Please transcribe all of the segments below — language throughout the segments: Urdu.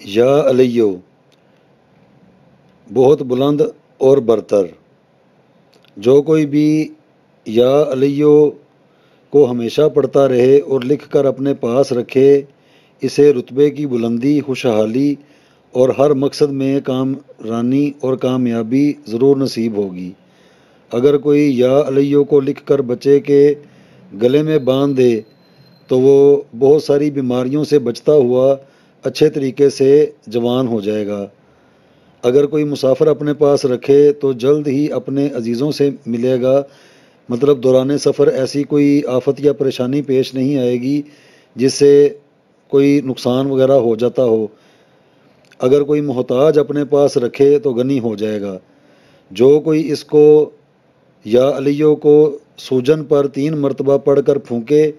یا علیو بہت بلند اور برتر۔ جو کوئی بھی یا علیو کو ہمیشہ پڑھتا رہے اور لکھ کر اپنے پاس رکھے، اسے رتبے کی بلندی، خوشحالی اور ہر مقصد میں کامرانی اور کامیابی ضرور نصیب ہوگی۔ اگر کوئی یا علیو کو لکھ کر بچے کے گلے میں باندھ دے تو وہ بہت ساری بیماریوں سے بچتا ہوا اچھے طریقے سے جوان ہو جائے گا۔ اگر کوئی مسافر اپنے پاس رکھے تو جلد ہی اپنے عزیزوں سے ملے گا، مطلب دوران سفر ایسی کوئی آفت یا پریشانی پیش نہیں آئے گی جس سے کوئی نقصان وغیرہ ہو جاتا ہو۔ اگر کوئی محتاج اپنے پاس رکھے تو غنی ہو جائے گا۔ جو کوئی اس کو یا علیو کو سوجن پر 3 مرتبہ پڑھ کر پھونکے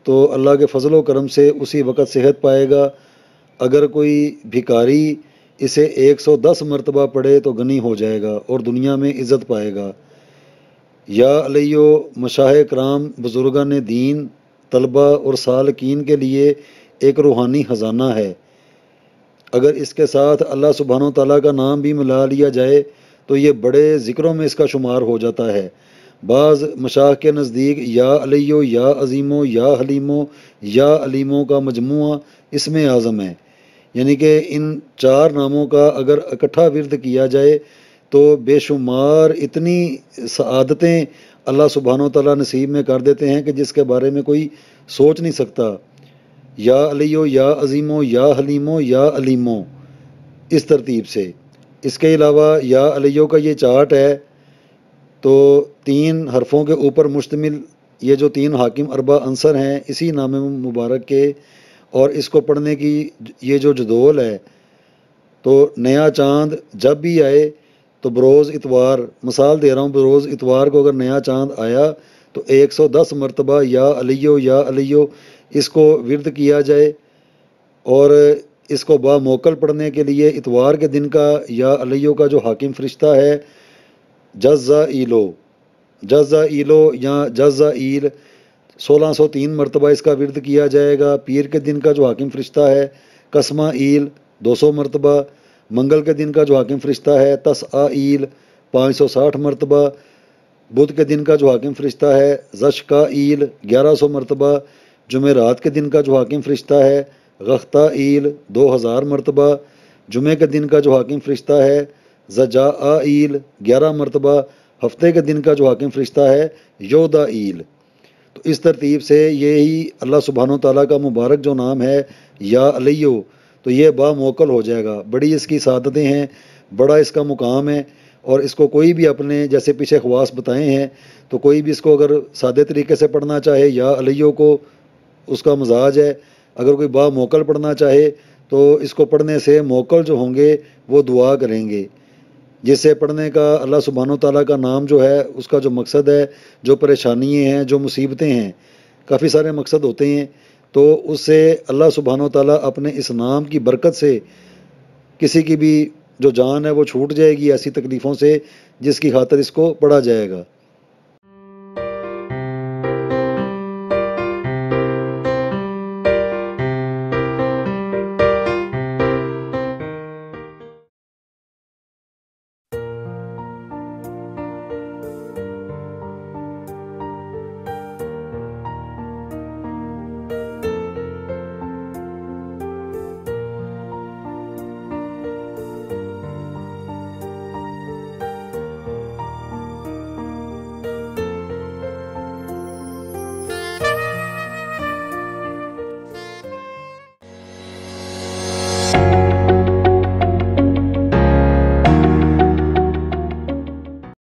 تو اللہ کے فضل و کرم سے اسی وقت صحت پائے گا۔ اگر کوئی بھکاری اسے 110 مرتبہ پڑھے تو غنی ہو جائے گا اور دنیا میں عزت پائے گا۔ یا علیو مشائخ کرام، بزرگان دین، طلبہ اور سالکین کے لیے ایک روحانی خزانہ ہے۔ اگر اس کے ساتھ اللہ سبحانہ و تعالیٰ کا نام بھی ملا لیا جائے تو یہ بڑے ذکروں میں اس کا شمار ہو جاتا ہے۔ بعض مشائخ کے نزدیک یا علیو، یا عظیمو، یا حلیمو، یا علیمو کا مجموعہ اسم اعظم ہے، یعنی کہ ان 4 ناموں کا اگر اکٹھا ورد کیا جائے تو بے شمار اتنی سعادتیں اللہ سبحانہ و تعالیٰ نصیب میں کر دیتے ہیں کہ جس کے بارے میں کوئی سوچ نہیں سکتا۔ یا علیو، یا عظیمو، یا حلیمو، یا علیمو، اس ترتیب سے۔ اس کے علاوہ یا علیو کا یہ چارٹ ہے تو 3 حرفوں کے اوپر مشتمل یہ جو 3 حاکم اربع عنصر ہیں اسی نام مبارک کے، اور اس کو پڑھنے کی یہ جو جدول ہے تو نیا چاند جب بھی آئے تو بروز اتوار، مثال دے رہا ہوں، بروز اتوار کو اگر نیا چاند آیا تو 110 مرتبہ یا علیو، یا علیو اس کو ورد کیا جائے، اور اس کو با موکل پڑھنے کے لیے اتوار کے دن کا یا علیو کا جو حاکم فرشتہ ہے جزائیلو، جزائیلو یا جزائیل 1603 مرتبہ اس کا ورد کیا جائے گا۔ پیر کے دن کا جو حاکم فرشتہ ہے قسمائیل 200 مرتبہ، منگل کے دن کا جو حاکم فرشتہ ہے تسعائیل 560 مرتبہ، بدھ کے دن کا جو حاکم فرشتہ ہے زشکائیل 1100 مرتبہ، جمعرات کے دن کا جو حاکم فرشتہ ہے غختائیل 2000 مرتبہ، جمعے کے دن کا جو حاکم فرشتہ ہے زجائیل 11 مرتبہ، ہفتے کے دن کا جو حاکم فرشتہ ہے یودائیل۔ تو اس ترتیب سے یہی اللہ سبحانہ و تعالیٰ کا مبارک جو نام ہے یا علیو، تو یہ با موکل ہو جائے گا۔ بڑی اس کی سعادتیں ہیں، بڑا اس کا مقام ہے، اور اس کو کوئی بھی اپنے جیسے پیچھے خواص بتائے ہیں تو کوئی بھی اس کو اگر سادے طریقے سے پڑھنا چاہے یا علیو کو اس کا مزاج ہے، اگر کوئی با موکل پڑھنا چاہے تو اس کو پڑھنے سے موکل جو ہوں گے وہ دعا کریں گے، جس سے پڑھنے کا اللہ سبحانہ و تعالیٰ کا نام جو ہے اس کا جو مقصد ہے، جو پریشانیاں ہیں، جو مصیبتیں ہیں، کافی سارے مقصد ہوتے ہیں، تو اس سے اللہ سبحانہ و تعالیٰ اپنے اس نام کی برکت سے کسی کی بھی جو جان ہے وہ چھوٹ جائے گی ایسی تکلیفوں سے جس کی خاطر اس کو پڑھا جائے گا۔